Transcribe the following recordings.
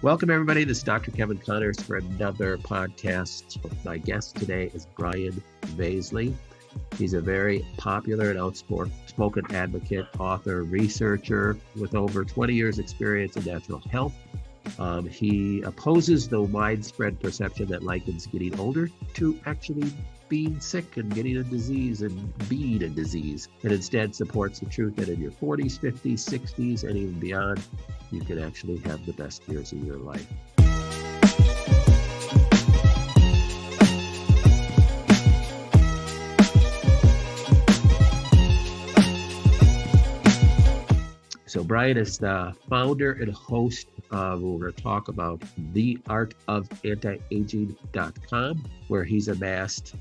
Welcome, everybody. This is Dr. Kevin Connors for another podcast. My guest today is Brian Vaszily. He's a very popular and outspoken advocate, author, researcher with over 20 years experience in natural health. He opposes the widespread perception that likens getting older to actually being sick and getting a disease and being a disease, and instead supports the truth that in your 40s, 50s, 60s, and even beyond, you can actually have the best years of your life. So Brian is the founder and host of, we're going to talk about theartofantiaging.com, where he's amassed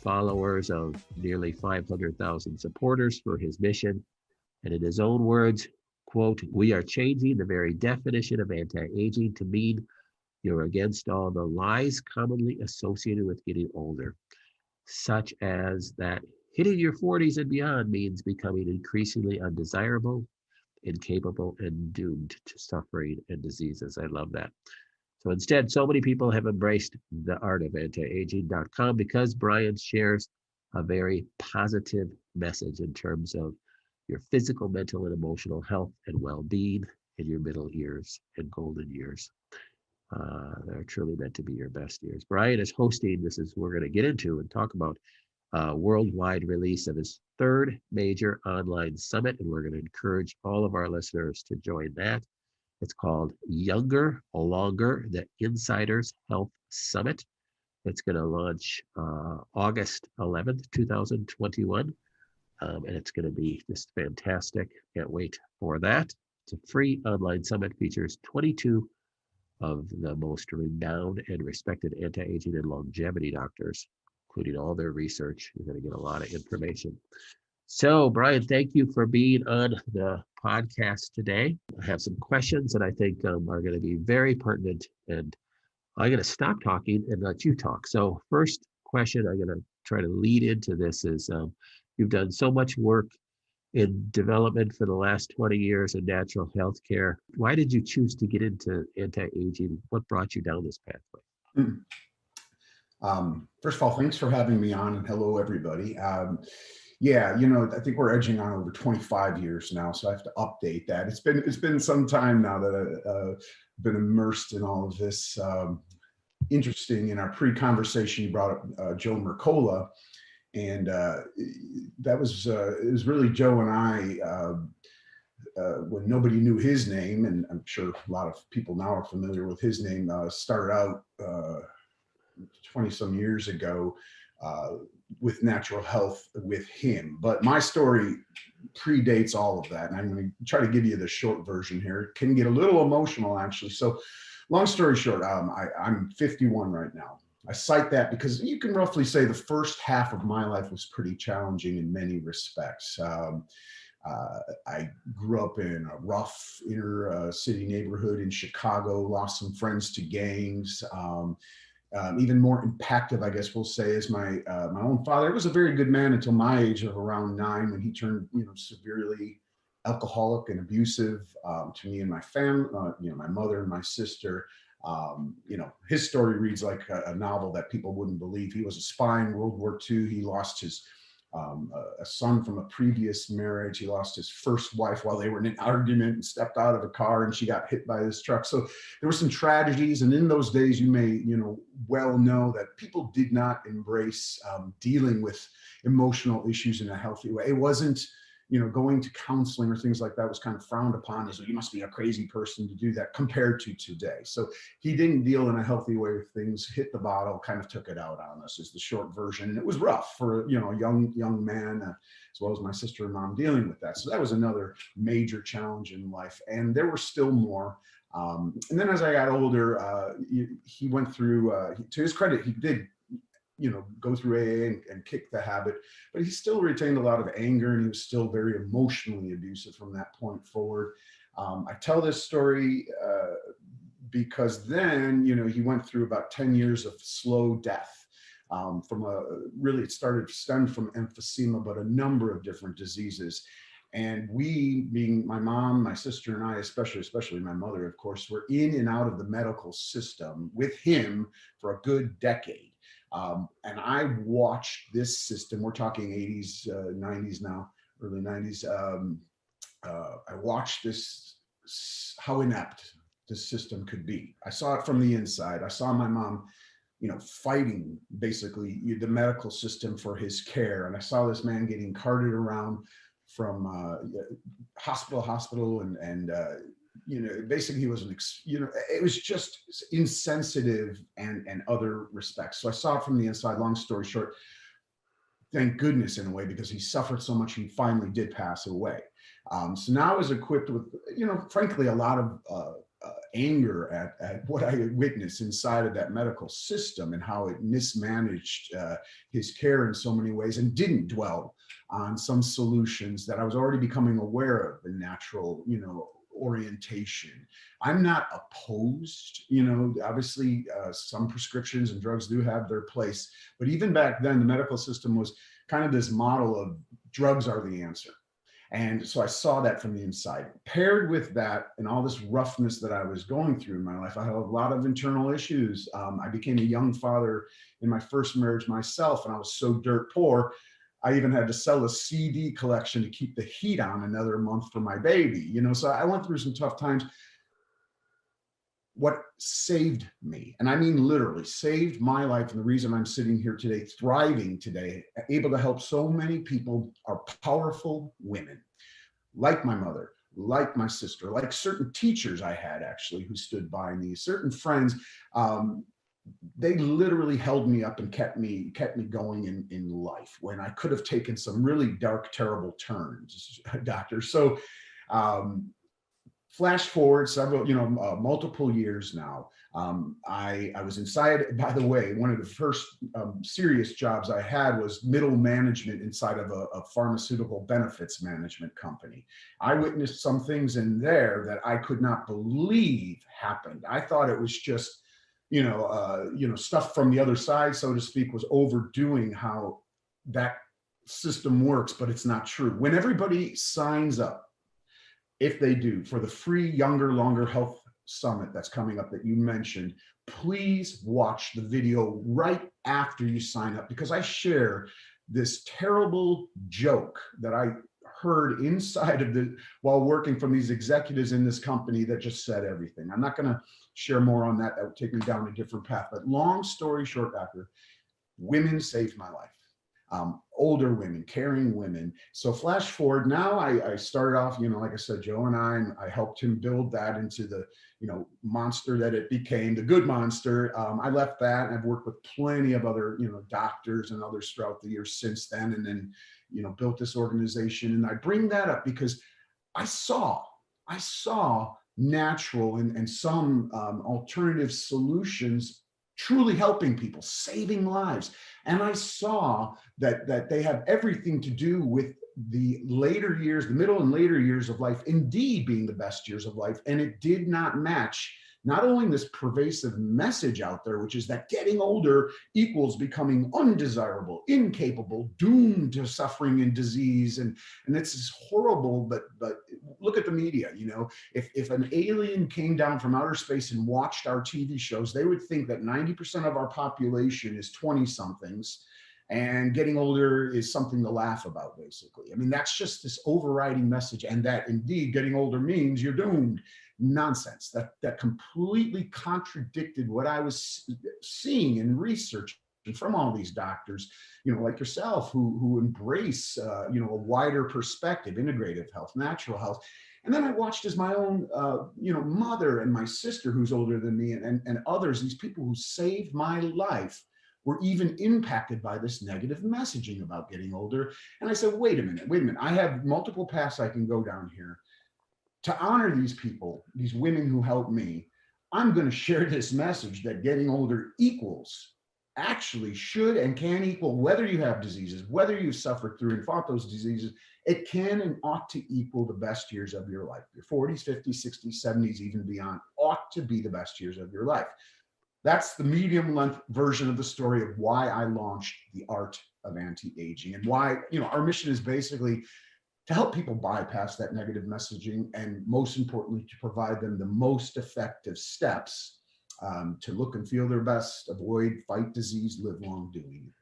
followers of nearly 500,000 supporters for his mission. And in his own words, quote, "We are changing the very definition of anti-aging to mean you're against all the lies commonly associated with getting older, such as that hitting your 40s and beyond means becoming increasingly undesirable, incapable, and doomed to suffering and diseases." I love that. So instead, so many people have embraced theartofantiaging.com because Brian shares a very positive message in terms of your physical, mental, and emotional health and well-being in your middle years and golden years. They're truly meant to be your best years. Brian is hosting, we're going to get into and talk about worldwide release of his third major online summit, and we're going to encourage all of our listeners to join that. It's called Younger, Longer, the Insiders Health Summit. It's going to launch August 11th, 2021, and it's going to be just fantastic. Can't wait for that. It's a free online summit, features 22 of the most renowned and respected anti-aging and longevity doctors, including all their research. You're going to get a lot of information. So, Brian, thank you for being on the podcast today. I have some questions that I think are going to be very pertinent, and I'm going to stop talking and let you talk. So, first question I'm going to try to lead into this is you've done so much work in development for the last 20 years in natural health care. Why did you choose to get into anti-aging? What brought you down this pathway? First of all, thanks for having me on, and hello, everybody. I think we're edging on over 25 years now, so I have to update that. It's been some time now that I've been immersed in all of this. Interesting, in our pre-conversation, you brought up Joe Mercola, and it was really Joe and I, when nobody knew his name, and I'm sure a lot of people now are familiar with his name, started out 20 some years ago with natural health with him. But my story predates all of that, and I'm going to try to give you the short version here. It can get a little emotional, actually. So long story short, I'm 51 right now. I cite that because you can roughly say the first half of my life was pretty challenging in many respects. I grew up in a rough inner city neighborhood in Chicago, lost some friends to gangs. Even more impactful, I guess we'll say, is my own father. He was a very good man until my age of around 9, when he turned severely alcoholic and abusive to me and my family, my mother and my sister. His story reads like a novel that people wouldn't believe. He was a spy in World War II. He lost his a son from a previous marriage. He lost his first wife while they were in an argument and stepped out of a car, and she got hit by this truck. So there were some tragedies. And in those days, you may, well know that people did not embrace dealing with emotional issues in a healthy way. It wasn't, going to counseling or things like that was kind of frowned upon as, you must be a crazy person to do that, compared to today. So he didn't deal in a healthy way with things, hit the bottle, kind of took it out on us, is the short version. And it was rough for, a young man, as well as my sister and mom, dealing with that. So that was another major challenge in life. And there were still more. And then as I got older, he went through, to his credit, he did go through AA and kick the habit, but he still retained a lot of anger, and he was still very emotionally abusive from that point forward. I tell this story because then, he went through about 10 years of slow death. It stemmed from emphysema, but a number of different diseases. And we, being my mom, my sister, and I, especially my mother, of course, were in and out of the medical system with him for a good decade. And I watched this system, we're talking 80s, 90s now, early 90s. I watched this, how inept this system could be. I saw it from the inside. I saw my mom, fighting basically the medical system for his care. And I saw this man getting carted around from hospital to hospital, and basically he was it was just insensitive and other respects. So I saw it from the inside. Long story short, thank goodness in a way, because he suffered so much, he finally did pass away. So now I was equipped with, frankly, a lot of anger at what I had witnessed inside of that medical system and how it mismanaged his care in so many ways, and didn't dwell on some solutions that I was already becoming aware of in natural, orientation. I'm not opposed, obviously some prescriptions and drugs do have their place, but even back then the medical system was kind of this model of drugs are the answer. And so I saw that from the inside. Paired with that and all this roughness that I was going through in my life, I had a lot of internal issues. I became a young father in my first marriage myself, and I was so dirt poor, I even had to sell a CD collection to keep the heat on another month for my baby. So I went through some tough times. What saved me, and I mean literally saved my life, and the reason I'm sitting here today, thriving today, able to help so many people, are powerful women like my mother, like my sister, like certain teachers I had actually who stood by me, certain friends. They literally held me up and kept me going in life when I could have taken some really dark, terrible turns, doctor. So flash forward several, multiple years now. I was inside, by the way, one of the first serious jobs I had was middle management inside of a pharmaceutical benefits management company. I witnessed some things in there that I could not believe happened. I thought it was just, stuff from the other side, so to speak, was overdoing how that system works, but it's not true. When everybody signs up, if they do, for the free Younger, Longer Health Summit that's coming up that you mentioned, please watch the video right after you sign up, because I share this terrible joke that I heard inside of while working from these executives in this company that just said everything. I'm not going to share more on that. That would take me down a different path. But long story short, doctor, women saved my life. Older women, caring women. So flash forward, now I started off, like I said, Joe and I helped him build that into the, monster that it became, the good monster. I left that, and I've worked with plenty of other, doctors and others throughout the years since then, and then, built this organization. And I bring that up because I saw natural and some alternative solutions truly helping people, saving lives. And I saw that they have everything to do with the later years, the middle and later years of life, indeed being the best years of life. And it did not match not only this pervasive message out there, which is that getting older equals becoming undesirable, incapable, doomed to suffering and disease. And it's this horrible, but look at the media, if an alien came down from outer space and watched our TV shows, they would think that 90% of our population is 20 somethings, and getting older is something to laugh about, basically. I mean, that's just this overriding message, and that indeed getting older means you're doomed. Nonsense. That completely contradicted what I was seeing and researching from all these doctors, like yourself, who embrace, a wider perspective, integrative health, natural health. And then I watched as my own, mother and my sister, who's older than me, and others, these people who saved my life, were even impacted by this negative messaging about getting older. And I said, wait a minute. I have multiple paths I can go down here. To honor these people, these women who helped me, I'm going to share this message that getting older actually should and can equal, whether you have diseases, whether you've suffered through and fought those diseases, it can and ought to equal the best years of your life. Your 40s, 50s, 60s, 70s, even beyond, ought to be the best years of your life. That's the medium length version of the story of why I launched the Art of Anti-Aging, and why, our mission is basically to help people bypass that negative messaging, and most importantly, to provide them the most effective steps to look and feel their best, avoid, fight disease, live long doing it.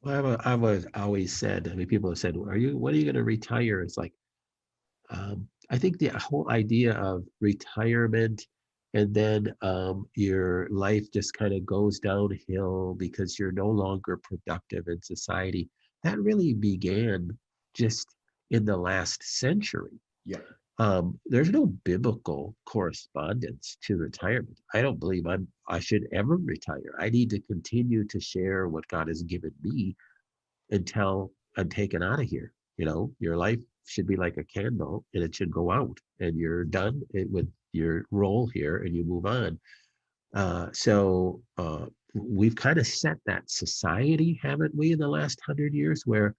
Well, I was always said, I mean, people have said, when are you going to retire? It's like, I think the whole idea of retirement and then your life just kind of goes downhill because you're no longer productive in society, that really began just in the last century. Yeah. There's no biblical correspondence to retirement. I don't believe I should ever retire. I need to continue to share what God has given me until I'm taken out of here. You know, your life should be like a candle and it should go out and you're done with your role here and you move on. So we've kind of set that society, haven't we, in the last 100 years where,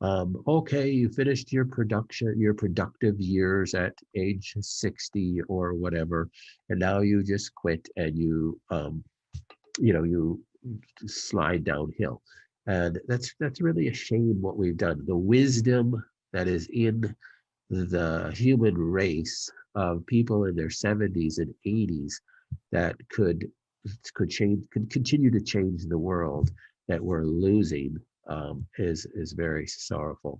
okay, you finished your productive years at age 60 or whatever, and now you just quit and you slide downhill. And that's really a shame what we've done. The wisdom that is in the human race of people in their 70s and 80s that could continue to change the world that we're losing is very sorrowful.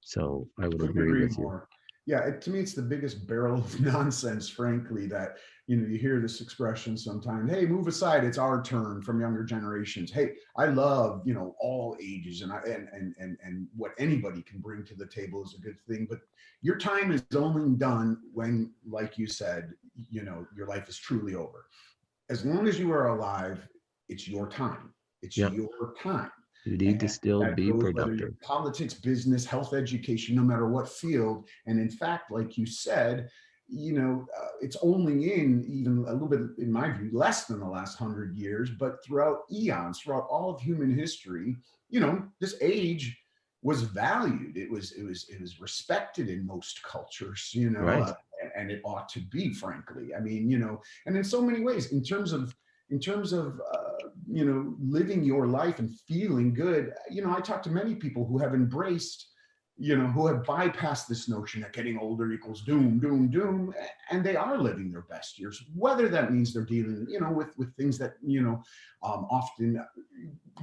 So I would Couldn't agree agree with you. more. Yeah, to me, it's the biggest barrel of nonsense, frankly, that, you hear this expression sometimes, hey, move aside, it's our turn, from younger generations. Hey, I love, all ages, and what anybody can bring to the table is a good thing. But your time is only done when, like you said, your life is truly over. As long as you are alive, it's your time. It's Yeah, your time. you need to And still that be goes whether you're productive. politics, business, health, education, no matter what field. And in fact, like you said, it's only in, even a little bit, in my view, less than the last 100 years, but throughout eons, throughout all of human history, this age was valued. It was respected in most cultures, Right. and it ought to be, frankly. I mean, and in so many ways, in terms of living your life and feeling good. I talk to many people who have embraced, who have bypassed this notion that getting older equals doom, doom, doom, and they are living their best years. Whether that means they're dealing, with things that, often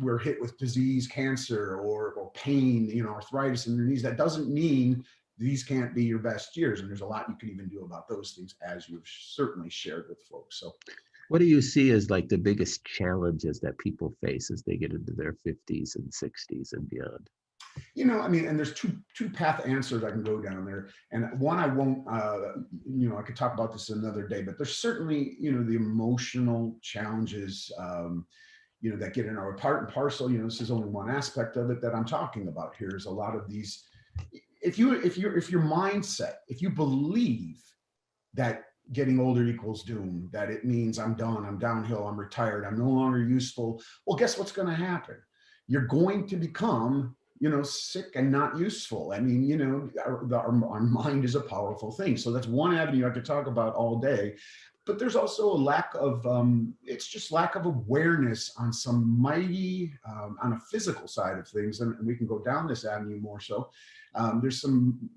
we're hit with disease, cancer, or pain, arthritis in their knees. That doesn't mean these can't be your best years. And there's a lot you can even do about those things, as you've certainly shared with folks. So What do you see as like the biggest challenges that people face as they get into their 50s and 60s and beyond? I mean, and there's two path answers I can go down there, and one I won't. I could talk about this another day, but there's certainly, the emotional challenges, that get in our part and parcel. This is only one aspect of it that I'm talking about here. Is a lot of these. If your mindset, if you believe that getting older equals doom, that it means I'm done, I'm downhill, I'm retired, I'm no longer useful, well, guess what's going to happen? You're going to become, sick and not useful. I mean, our mind is a powerful thing. So that's one avenue I could talk about all day. But there's also a lack of, it's just lack of awareness on some mighty, on a physical side of things. And we can go down this avenue more so. There's some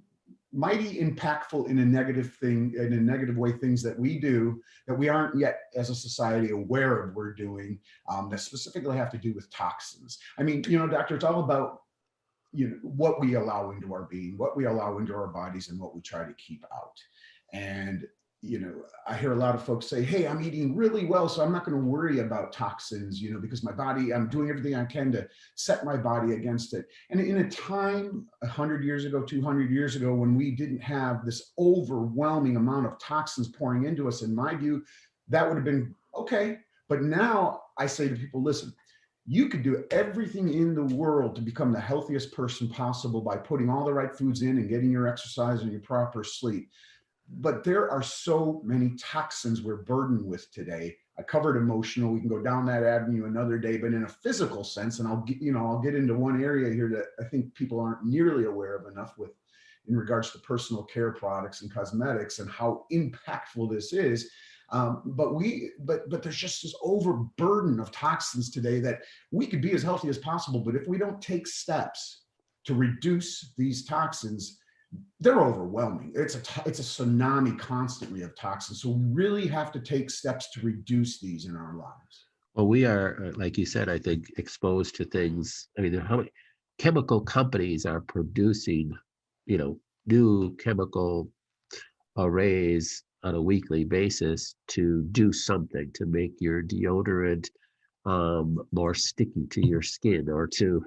mighty impactful in a negative way, things that we do that we aren't yet as a society aware of we're doing, that specifically have to do with toxins. I mean, doctor, it's all about, what we allow into our being, what we allow into our bodies, and what we try to keep out. And I hear a lot of folks say, hey, I'm eating really well, so I'm not going to worry about toxins, because my body, I'm doing everything I can to set my body against it. And in a time 100 years ago, 200 years ago, when we didn't have this overwhelming amount of toxins pouring into us, in my view, that would have been okay. But now I say to people, listen, you could do everything in the world to become the healthiest person possible by putting all the right foods in and getting your exercise and your proper sleep. But there are so many toxins we're burdened with today. I covered emotional. We can go down that avenue another day, but in a physical sense, and I'll get into one area here that I think people aren't nearly aware of enough with, in regards to personal care products and cosmetics, and how impactful this is. But there's just this overburden of toxins today that we could be as healthy as possible. But if we don't take steps to reduce these toxins, they're overwhelming. It's a tsunami constantly of toxins. So we really have to take steps to reduce these in our lives. Well, we are, like you said, I think, exposed to things. I mean, how many chemical companies are producing, new chemical arrays on a weekly basis to do something to make your deodorant more sticky to your skin, or to,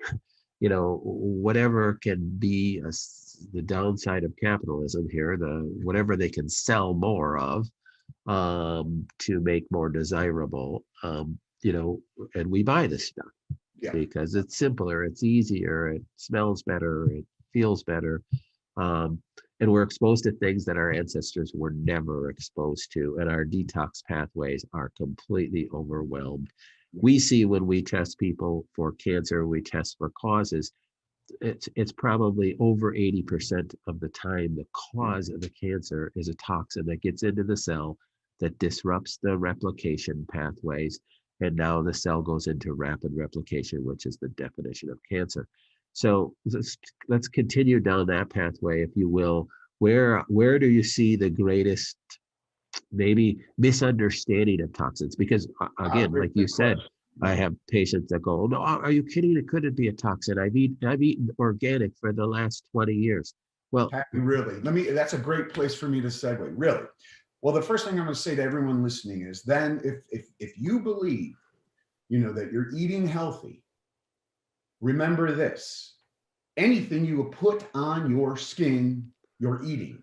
whatever can be the downside of capitalism here, whatever they can sell more of, to make more desirable, and we buy this stuff Yeah. because it's simpler, it's easier, it smells better, it feels better. Um, and we're exposed to things that our ancestors were never exposed to, and our detox pathways are completely overwhelmed. We see when we test people for cancer, we test for causes, it's probably over 80% of the time the cause of the cancer is a toxin that gets into the cell that disrupts the replication pathways, and now the cell goes into rapid replication, which is the definition of cancer. So let's continue down that pathway, if you will. Where do you see the greatest, maybe, misunderstanding of toxins? Because again, like you said, I have patients that go, "No, are you kidding? It couldn't be a toxin. I've eaten organic for the last 20 years." Well, Really, that's a great place for me to segue. Really. Well, the first thing I'm going to say to everyone listening is, then if you believe, that you're eating healthy, remember this: anything you put on your skin, you're eating.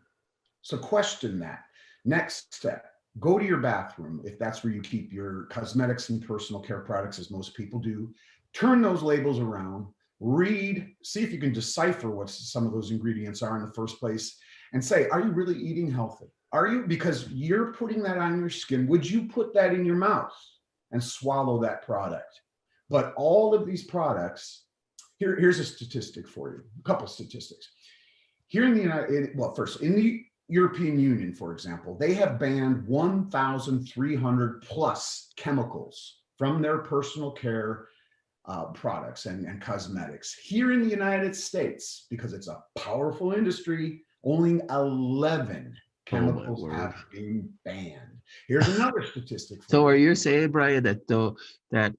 So question that. Next step, go to your bathroom, if that's where you keep your cosmetics and personal care products, as most people do. Turn those labels around, read, see if you can decipher what some of those ingredients are in the first place, and say, are you really eating healthy? Are you? Because you're putting that on your skin. Would you put that in your mouth and swallow that product? But all of these products, here's a statistic for you, a couple statistics. Here in the European Union, for example, they have banned 1,300 plus chemicals from their personal care products and cosmetics. Here in the United States, because it's a powerful industry, only 11 chemicals have been banned. Here's another statistic. So are you saying, Brian, that that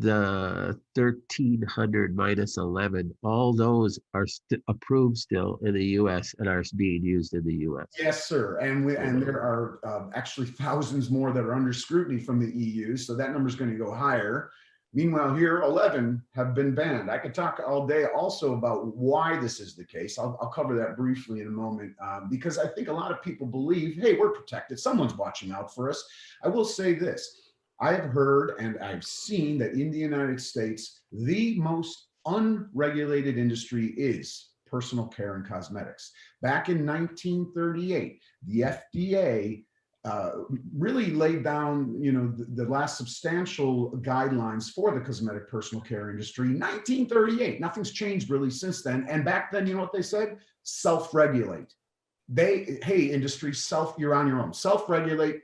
the 1,300 minus 11, all those are approved still in the U.S. and are being used in the U.S.? Yes, sir. And there are actually thousands more that are under scrutiny from the EU, so that number is going to go higher. Meanwhile, here, 11 have been banned. I could talk all day also about why this is the case. I'll cover that briefly in a moment, because I think a lot of people believe, hey, we're protected. Someone's watching out for us. I will say this. I have heard and I've seen that in the United States, the most unregulated industry is personal care and cosmetics. Back in 1938, the FDA really laid down, the last substantial guidelines for the cosmetic personal care industry. 1938, nothing's changed really since then. And back then, you know what they said? Self-regulate. Hey, industry, you're on your own. Self-regulate,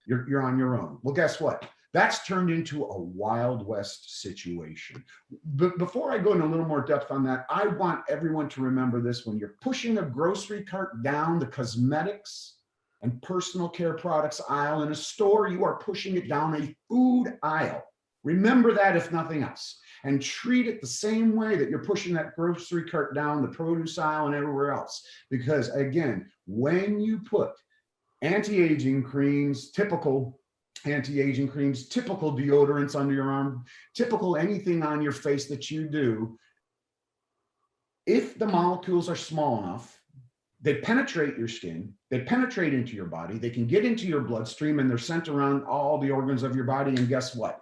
you're on your own. Well, guess what? That's turned into a Wild West situation. But before I go into a little more depth on that, I want everyone to remember this: when you're pushing a grocery cart down the cosmetics and personal care products aisle in a store, you are pushing it down a food aisle. Remember that, if nothing else, and treat it the same way that you're pushing that grocery cart down the produce aisle and everywhere else. Because again, when you put anti-aging creams, typical anti-aging creams, typical deodorants under your arm, typical anything on your face that you do, if the molecules are small enough, they penetrate your skin, they penetrate into your body, they can get into your bloodstream, and they're sent around all the organs of your body. And guess what?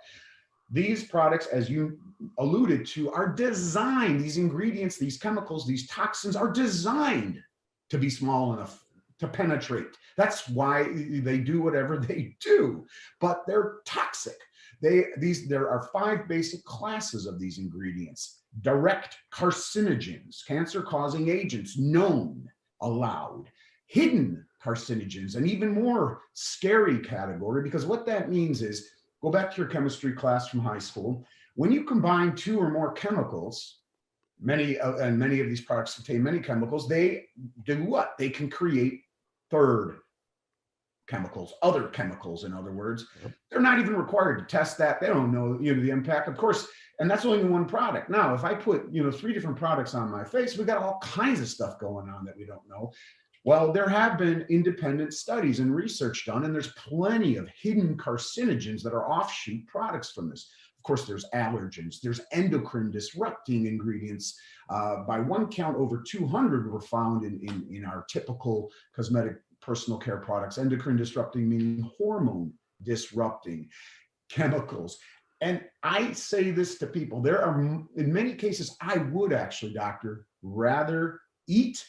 These products, as you alluded to, are designed, these ingredients, these chemicals, these toxins are designed to be small enough to penetrate. That's why they do whatever they do, but they're toxic. There are 5 basic classes of these ingredients: direct carcinogens, cancer-causing agents, known, allowed; hidden carcinogens, an even more scary category, because what that means is, go back to your chemistry class from high school. When you combine 2 or more chemicals, and many of these products contain many chemicals. They do what? They can create third chemicals, other chemicals, in other words. Yep. They're not even required to test that. They don't know, the impact, of course, and that's only one product. Now, if I put, 3 different products on my face, we got all kinds of stuff going on that we don't know. Well, there have been independent studies and research done, and there's plenty of hidden carcinogens that are offshoot products from this. Of course, there's allergens, there's endocrine disrupting ingredients. By one count, over 200 were found in our typical cosmetic personal care products. Endocrine disrupting meaning hormone disrupting chemicals. And I say this to people, there are, in many cases, I would actually, doctor, rather eat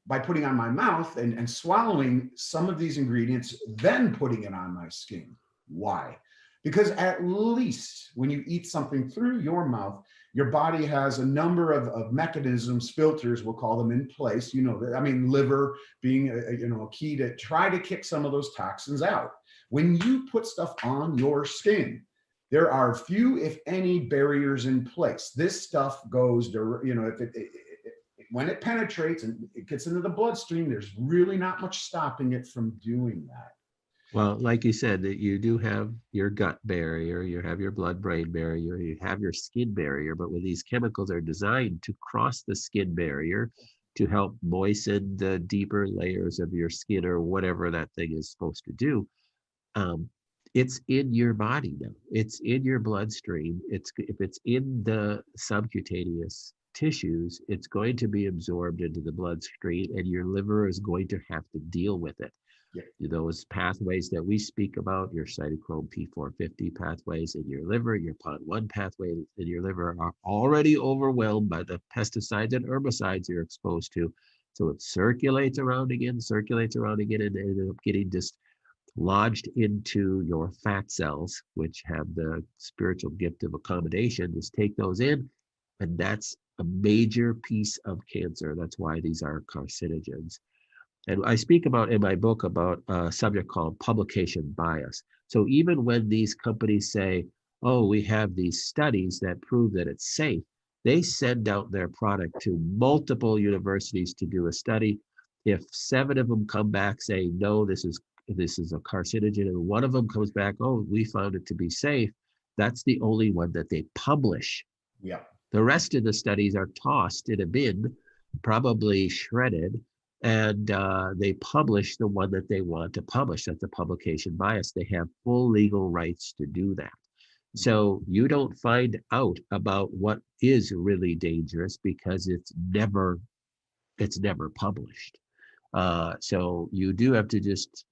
by putting on my mouth and swallowing some of these ingredients than putting it on my skin. Why? Because at least when you eat something through your mouth, your body has a number of mechanisms, filters, we'll call them, in place. Liver being a key to try to kick some of those toxins out. When you put stuff on your skin, there are few, if any, barriers in place. This stuff goes, when it penetrates and it gets into the bloodstream, there's really not much stopping it from doing that. Well, like you said, that you do have your gut barrier, you have your blood-brain barrier, you have your skin barrier, but when these chemicals are designed to cross the skin barrier to help moisten the deeper layers of your skin or whatever that thing is supposed to do, it's in your body now. It's in your bloodstream. If it's in the subcutaneous tissues, it's going to be absorbed into the bloodstream, and your liver is going to have to deal with it. Yeah. Those pathways that we speak about, your cytochrome P450 pathways in your liver, your PON1 pathway in your liver, are already overwhelmed by the pesticides and herbicides you're exposed to. So it circulates around again, and ends up getting just lodged into your fat cells, which have the spiritual gift of accommodation. Just take those in, and that's a major piece of cancer. That's why these are carcinogens. And I speak about in my book about a subject called publication bias. So even when these companies say, oh, we have these studies that prove that it's safe, they send out their product to multiple universities to do a study. If 7 of them come back saying, no, this is a carcinogen, and one of them comes back, oh, we found it to be safe, that's the only one that they publish. Yeah. The rest of the studies are tossed in a bin, probably shredded, and they publish the one that they want to publish. That's a publication bias. They have full legal rights to do that. So you don't find out about what is really dangerous because it's never published. So you do have to just,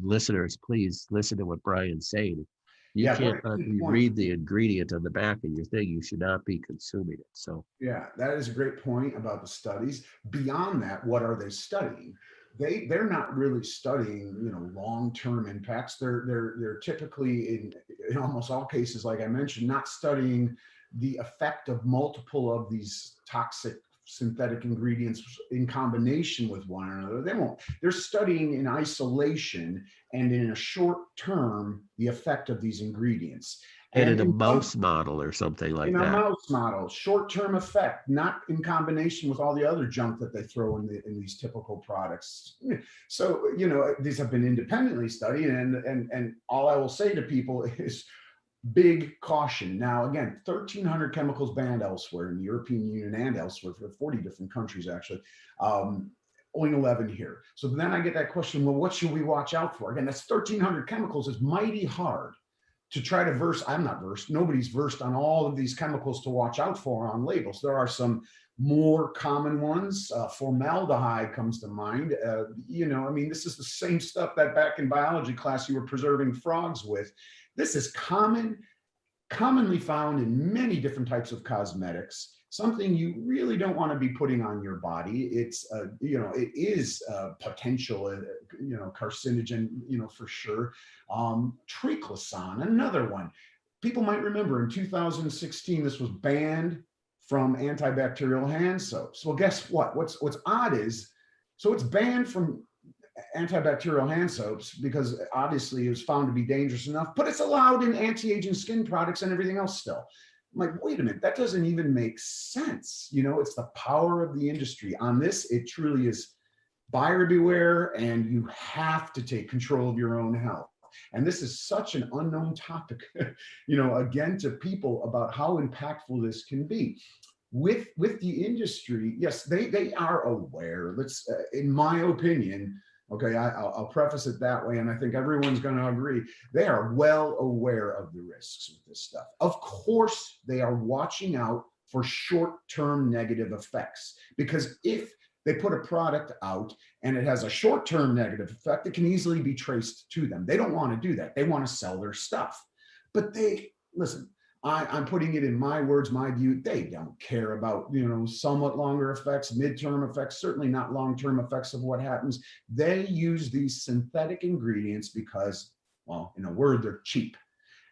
listeners, please listen to what Brian's saying. You can't read the ingredient on the back of your thing. You should not be consuming it. So yeah, that is a great point about the studies. Beyond that, what are they studying? They're not really studying, long-term impacts. They're typically in almost all cases, like I mentioned, not studying the effect of multiple of these toxic synthetic ingredients in combination with one another. They won't. They're studying in isolation and in a short term the effect of these ingredients. And in a mouse model or something like that. In a mouse model, short-term effect, not in combination with all the other junk that they throw in these typical products. So, these have been independently studied, and all I will say to people is big caution. Now, again, 1,300 chemicals banned elsewhere in the European Union and elsewhere for 40 different countries, actually. Only 11 here. So then I get that question, well, what should we watch out for? Again, that's 1,300 chemicals. Is mighty hard to try to I'm not versed, nobody's versed on all of these chemicals to watch out for on labels. There are some more common ones. Formaldehyde comes to mind. This is the same stuff that back in biology class you were preserving frogs with. This is commonly found in many different types of cosmetics, something you really don't want to be putting on your body. It's, it is a potential, carcinogen, for sure. Triclosan, another one. People might remember in 2016, this was banned from antibacterial hand soaps. Well, guess what? What's odd is, so it's banned from antibacterial hand soaps because obviously it was found to be dangerous enough, but it's allowed in anti-aging skin products and everything else still. I'm like, wait a minute, that doesn't even make sense. You know, it's the power of the industry. On this, it truly is buyer beware, and you have to take control of your own health. And this is such an unknown topic, you know, again, to people about how impactful this can be. With the industry, yes, they are aware. Let's, in my opinion, okay, I'll preface it that way, and I think everyone's going to agree. They are well aware of the risks with this stuff. Of course, they are watching out for short-term negative effects, because if they put a product out and it has a short-term negative effect, it can easily be traced to them. They don't want to do that. They want to sell their stuff. But they, listen, I'm putting it in my words, my view, they don't care about, you know, somewhat longer effects, midterm effects, certainly not long-term effects of what happens. They use these synthetic ingredients because, well, in a word, they're cheap.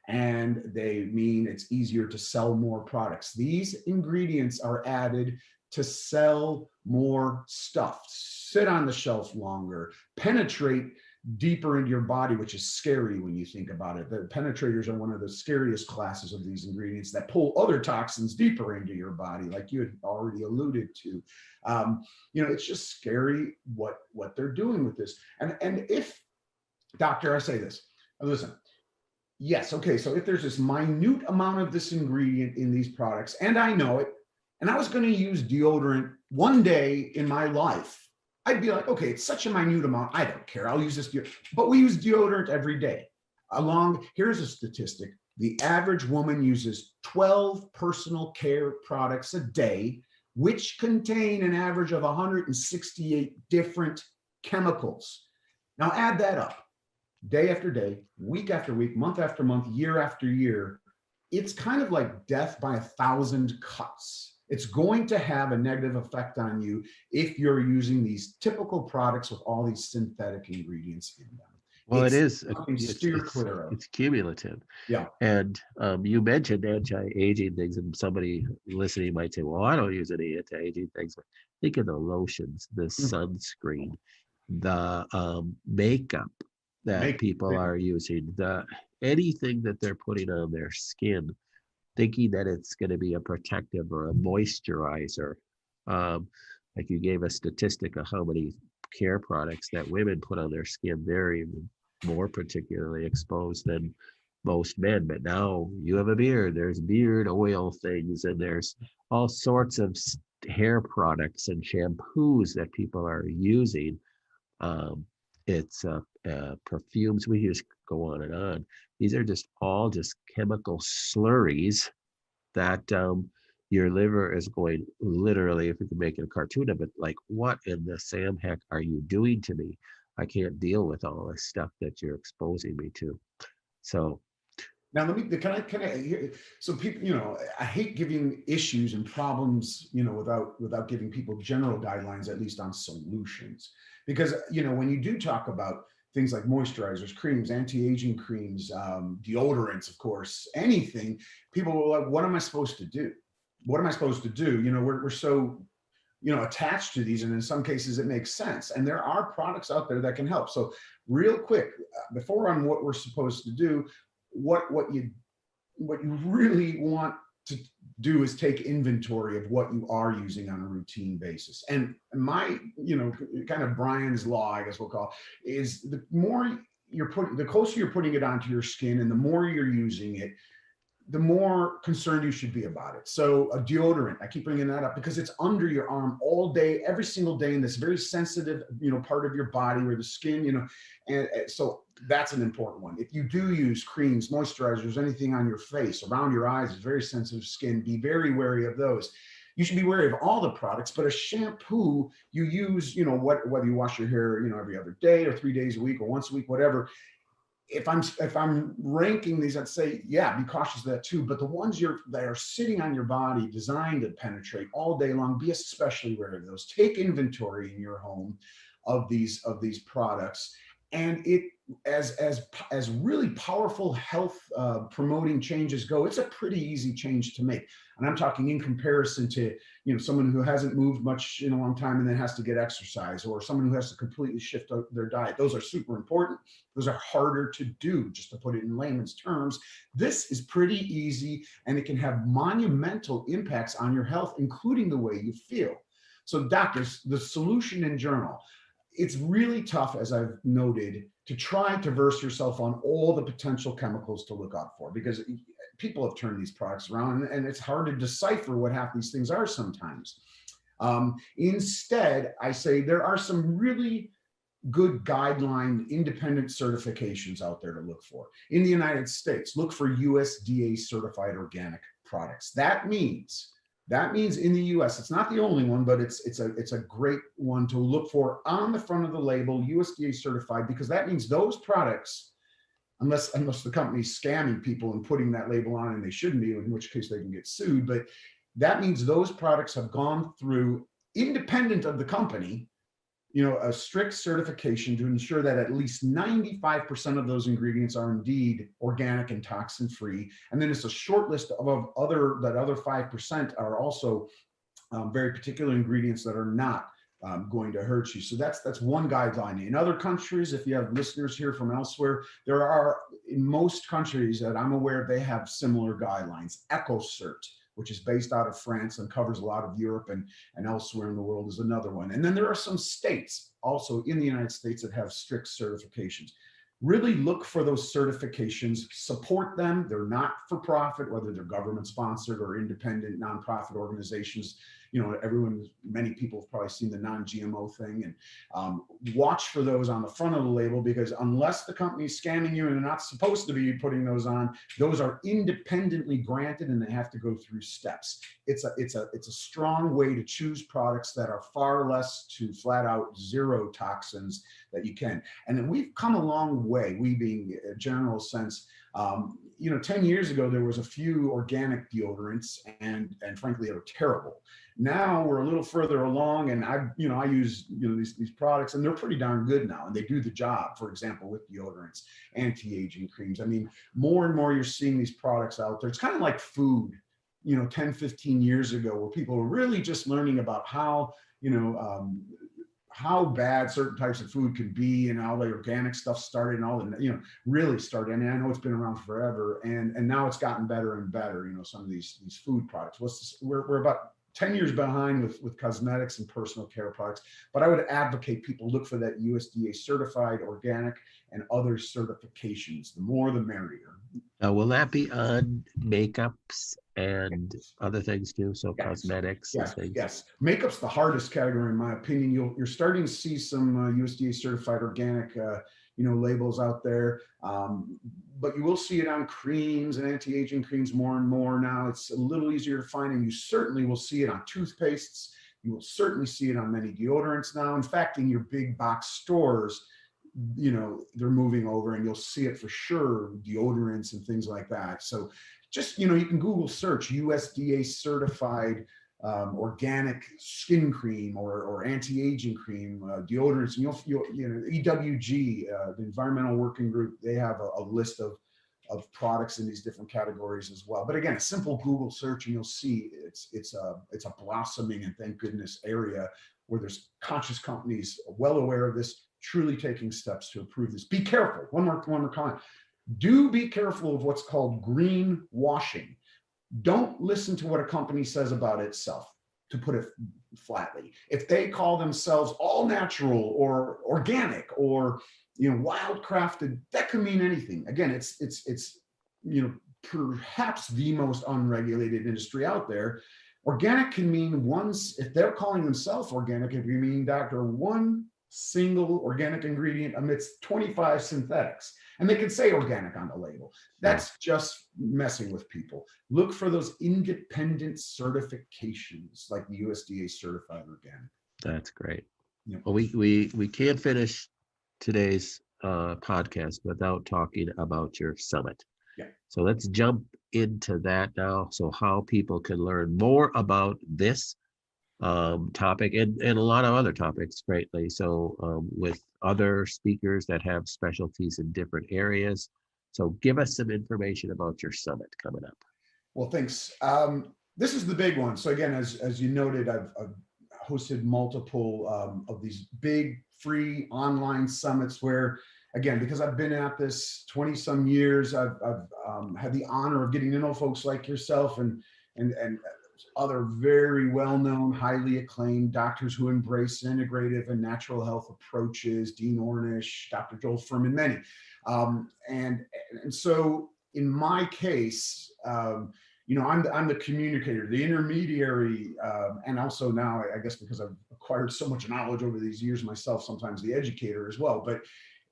And they mean it's easier to sell more products. These ingredients are added to sell more stuff, sit on the shelf longer, penetrate deeper into your body, which is scary when you think about it. The penetrators are one of the scariest classes of these ingredients that pull other toxins deeper into your body, like you had already alluded to. You know, it's just scary what they're doing with this. And if, doctor, I say this, listen, yes, okay, so if there's this minute amount of this ingredient in these products, and I know it, and I was going to use deodorant one day in my life, I'd be like, okay, it's such a minute amount, I don't care, I'll use this deodorant. But we use deodorant every day. Here's a statistic. The average woman uses 12 personal care products a day, which contain an average of 168 different chemicals. Now add that up. Day after day, week after week, month after month, year after year, it's kind of like death by 1,000 cuts. It's going to have a negative effect on you if you're using these typical products with all these synthetic ingredients in them. Well, It's something to it's steer clear of. it's cumulative. Yeah. And you mentioned anti-aging things, and somebody listening might say, "Well, I don't use any anti-aging things." But think of the lotions, the sunscreen, the makeup that people are using, the anything that they're putting on their skin, thinking that it's going to be a protective or a moisturizer. Like you gave a statistic of how many care products that women put on their skin. They're even more particularly exposed than most men. But now you have a beard, there's beard oil things, and there's all sorts of hair products and shampoos that people are using. It's perfumes. We just go on and on. These are just all just chemical slurries that your liver is going, literally, if we could make it a cartoon of it, like, what in the Sam heck are you doing to me? I can't deal with all this stuff that you're exposing me to. So now can I so people, you know, I hate giving issues and problems, you know, without giving people general guidelines, at least on solutions. Because, you know, when you do talk about things like moisturizers, creams, anti-aging creams, deodorants, of course, anything, people are like, what am I supposed to do? What am I supposed to do? You know, we're so, you know, attached to these, and in some cases it makes sense. And there are products out there that can help. So real quick, before on what we're supposed to do, what you really want to do is take inventory of what you are using on a routine basis. And my, you know, kind of Brian's law, I guess we'll call it, is the more the closer you're putting it onto your skin and the more you're using it, the more concerned you should be about it. So a deodorant, I keep bringing that up because it's under your arm all day, every single day, in this very sensitive, you know, part of your body where the skin, you know, and so that's an important one. If you do use creams, moisturizers, anything on your face, around your eyes, is very sensitive skin, be very wary of those. You should be wary of all the products, but a shampoo you use, you know, whether you wash your hair, you know, every other day or 3 days a week or once a week, whatever. If I'm ranking these, I'd say, yeah, be cautious of that too. But the ones that are sitting on your body, designed to penetrate all day long, be especially wary of those. Take inventory in your home of these products. And as really powerful health promoting changes go, it's a pretty easy change to make. And I'm talking in comparison to, someone who hasn't moved much in a long time and then has to get exercise, or someone who has to completely shift their diet. Those are super important. Those are harder to do, just to put it in layman's terms. This is pretty easy, and it can have monumental impacts on your health, including the way you feel. So doctors, the solution in journal, it's really tough, as I've noted, to try to verse yourself on all the potential chemicals to look out for, because people have turned these products around, and it's hard to decipher what half these things are sometimes. Instead, I say there are some really good guideline independent certifications out there to look for. In the United States, look for USDA certified organic products. That means in the US, it's not the only one, but it's a great one to look for on the front of the label, USDA certified, because that means those products, unless the company's scamming people and putting that label on, and they shouldn't be, in which case they can get sued, but that means those products have gone through, independent of the company, a strict certification to ensure that at least 95% of those ingredients are indeed organic and toxin free. And then it's a short list of other 5% are also very particular ingredients that are not going to hurt you. So that's one guideline. In other countries, if you have listeners here from elsewhere, there are, in most countries that I'm aware of, they have similar guidelines. EcoCert, which is based out of France and covers a lot of Europe and elsewhere in the world, is another one. And then there are some states also in the United States that have strict certifications. Really look for those certifications, support them. They're not for profit, whether they're government sponsored or independent nonprofit organizations. Many people have probably seen the non-GMO thing, and watch for those on the front of the label, because unless the company's scamming you and they're not supposed to be putting those on, those are independently granted and they have to go through steps. It's a strong way to choose products that are far less to flat out zero toxins that you can. And then we've come a long way, we being a general sense. 10 years ago, there was a few organic deodorants, and frankly, they were terrible. Now we're a little further along, and I use these products, and they're pretty darn good now, and they do the job. For example, with deodorants, anti-aging creams. I mean, more and more you're seeing these products out there. It's kind of like food, 10, 15 years ago, where people were really just learning about how bad certain types of food can be, and how the organic stuff started, and all the, really started. And I know it's been around forever, and now it's gotten better and better. Some of these food products. We're about 10 years behind with cosmetics and personal care products, but I would advocate people look for that USDA certified organic and other certifications. The more, the merrier. Will that be on makeups and other things too? So yes. Cosmetics and things? Yes. Makeup's the hardest category, in my opinion. You're starting to see some USDA certified organic labels out there, but you will see it on creams and anti-aging creams more and more now. It's a little easier to find, and you certainly will see it on toothpastes. You will certainly see it on many deodorants now. In fact, in your big box stores, they're moving over, and you'll see it for sure, deodorants and things like that. So just, you can Google search USDA certified organic skin cream or anti-aging cream, deodorants, and you'll EWG, the Environmental Working Group, they have a list of products in these different categories as well. But again, a simple Google search, and you'll see it's a blossoming, and thank goodness, area where there's conscious companies well aware of this, truly taking steps to improve this. Be careful. One more comment. Do be careful of what's called greenwashing. Don't listen to what a company says about itself, to put it flatly. If they call themselves all natural or organic or wildcrafted, that could mean anything. Again, it's perhaps the most unregulated industry out there. Organic can mean if they're calling themselves organic, it can mean, doctor, one single organic ingredient amidst 25 synthetics. And they can say organic on the label. That's just messing with people. Look for those independent certifications like the USDA certified organic. That's great. Yep. Well, we can't finish today's podcast without talking about your summit. Yeah. So let's jump into that now. So how people can learn more about this topic and a lot of other topics greatly. So with other speakers that have specialties in different areas. So give us some information about your summit coming up. Well, thanks. This is the big one. So again, as you noted, I've hosted multiple of these big free online summits where, again, because I've been at this 20 some years, I've had the honor of getting to know folks like yourself and other very well-known, highly acclaimed doctors who embrace integrative and natural health approaches, Dean Ornish, Dr. Joel Furman, many. And so in my case, I'm the communicator, the intermediary, and also now, I guess, because I've acquired so much knowledge over these years myself, sometimes the educator as well. But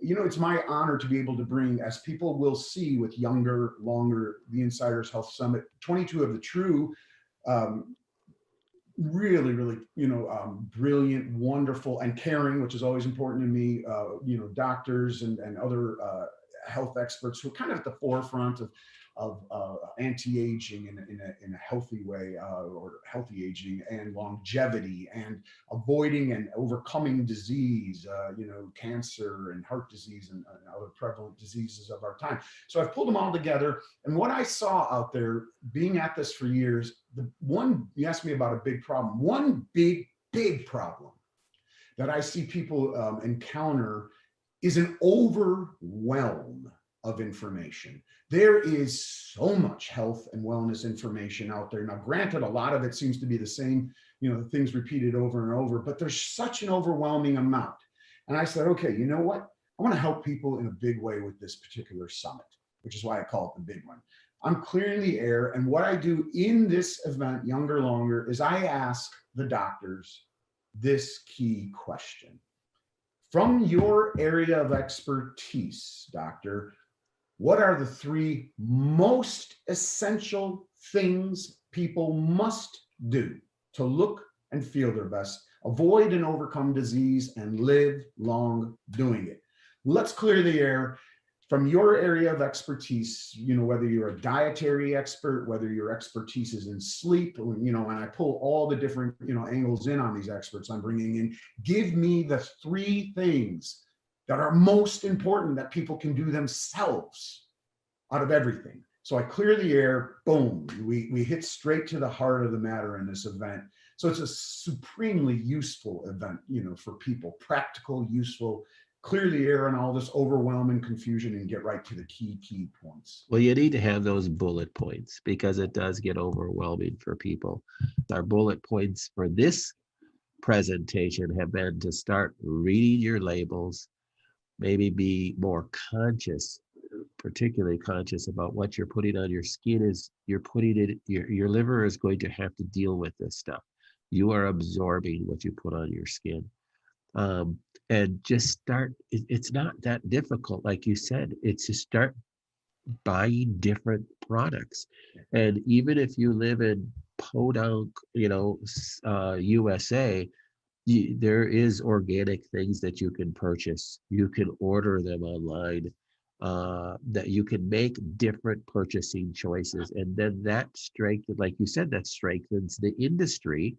it's my honor to be able to bring, as people will see with Younger, Longer, the Insiders Health Summit, 22 of the true, really, really, brilliant, wonderful, and caring, which is always important to me, doctors and other health experts who are kind of at the forefront of anti-aging in a healthy way, or healthy aging and longevity and avoiding and overcoming disease, cancer and heart disease and other prevalent diseases of our time. So I've pulled them all together. And what I saw out there, being at this for years, you asked me about a big problem. One big problem that I see people encounter is an overwhelm of information. There is so much health and wellness information out there. Now, granted, a lot of it seems to be the same, things repeated over and over, but there's such an overwhelming amount. And I said, okay, you know what? I want to help people in a big way with this particular summit, which is why I call it the big one. I'm clearing the air. And what I do in this event, Younger, Longer, is I ask the doctors this key question. From your area of expertise, doctor, what are the 3 most essential things people must do to look and feel their best, avoid and overcome disease, and live long doing it? Let's clear the air. From your area of expertise, whether you're a dietary expert, whether your expertise is in sleep, and I pull all the different, angles in on these experts I'm bringing in, give me the 3 things that are most important that people can do themselves out of everything. So I clear the air, boom, we hit straight to the heart of the matter in this event. So it's a supremely useful event, for people, practical, useful, clear the air on all this overwhelming confusion and get right to the key points. Well, you need to have those bullet points because it does get overwhelming for people. Our bullet points for this presentation have been to start reading your labels, maybe be more conscious, particularly conscious about what you're putting on your skin. Is you're putting it, your liver is going to have to deal with this stuff. You are absorbing what you put on your skin. And just start, it's not that difficult. Like you said, it's just start buying different products. And even if you live in podunk, USA, there is organic things that you can purchase. You can order them online, that you can make different purchasing choices. And then that strengthens, like you said, that strengthens the industry.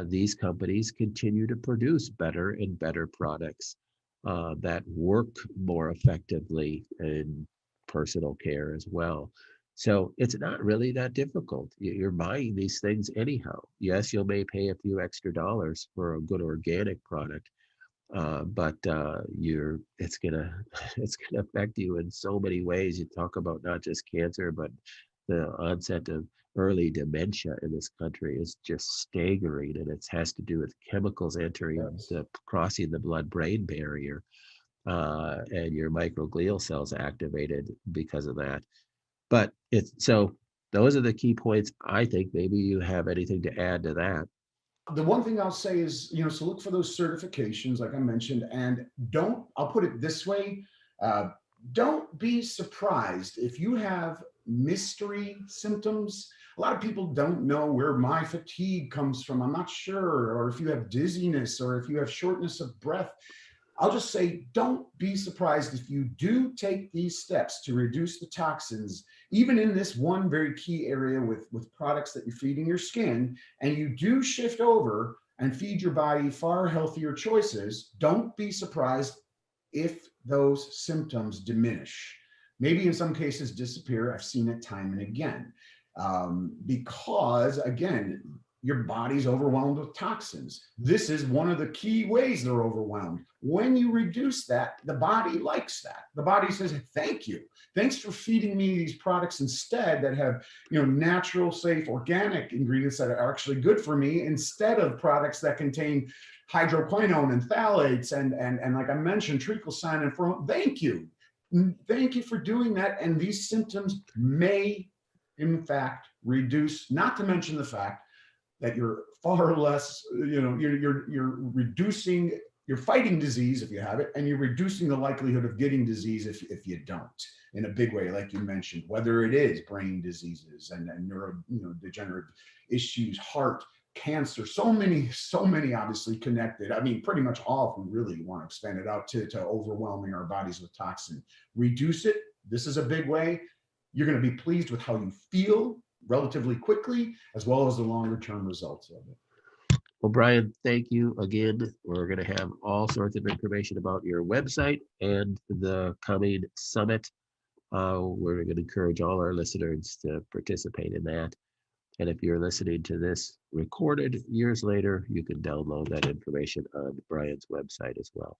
These companies continue to produce better and better products that work more effectively in personal care as well. So it's not really that difficult. You're buying these things anyhow. Yes, you may pay a few extra dollars for a good organic product, but it's gonna it's gonna affect you in so many ways. You talk about not just cancer, but the onset of early dementia in this country is just staggering, and it has to do with chemicals entering crossing the blood-brain barrier, and your microglial cells activated because of that. But so those are the key points. I think maybe you have anything to add to that. The one thing I'll say is, so look for those certifications, like I mentioned, and I'll put it this way, don't be surprised if you have mystery symptoms. A lot of people don't know where my fatigue comes from. I'm not sure, or if you have dizziness, or if you have shortness of breath. I'll just say, don't be surprised if you do take these steps to reduce the toxins, even in this one very key area with products that you're feeding your skin, and you do shift over and feed your body far healthier choices. Don't be surprised if those symptoms diminish. Maybe in some cases disappear. I've seen it time and again. Because again, your body's overwhelmed with toxins. This is one of the key ways they're overwhelmed. When you reduce that, the body likes that. The body says, thank you. Thanks for feeding me these products instead that have, natural, safe, organic ingredients that are actually good for me, instead of products that contain hydroquinone and phthalates and like I mentioned, treacle sign and formalin. Thank you. Thank you for doing that. And these symptoms may, in fact, reduce, not to mention the fact that you're far less, you're reducing, you're fighting disease if you have it, and you're reducing the likelihood of getting disease if you don't, in a big way, like you mentioned, whether it is brain diseases and neurodegenerative issues, heart, cancer, so many obviously connected. I mean, pretty much all, if we really want to expand it out to overwhelming our bodies with toxin. Reduce it. This is a big way. You're going to be pleased with how you feel relatively quickly, as well as the longer term results of it. Well, Brian, thank you again. We're going to have all sorts of information about your website and the coming summit. We're going to encourage all our listeners to participate in that. And if you're listening to this recorded years later, you can download that information on Brian's website as well.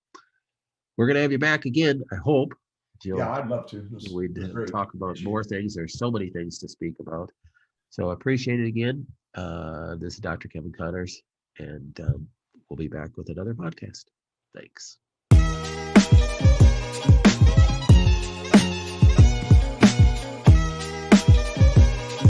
We're going to have you back again, I hope. Jill. Yeah, I'd love to. We'd talk about more things. There's so many things to speak about. So I appreciate it again. This is Dr. Kevin Connors, and we'll be back with another podcast. Thanks.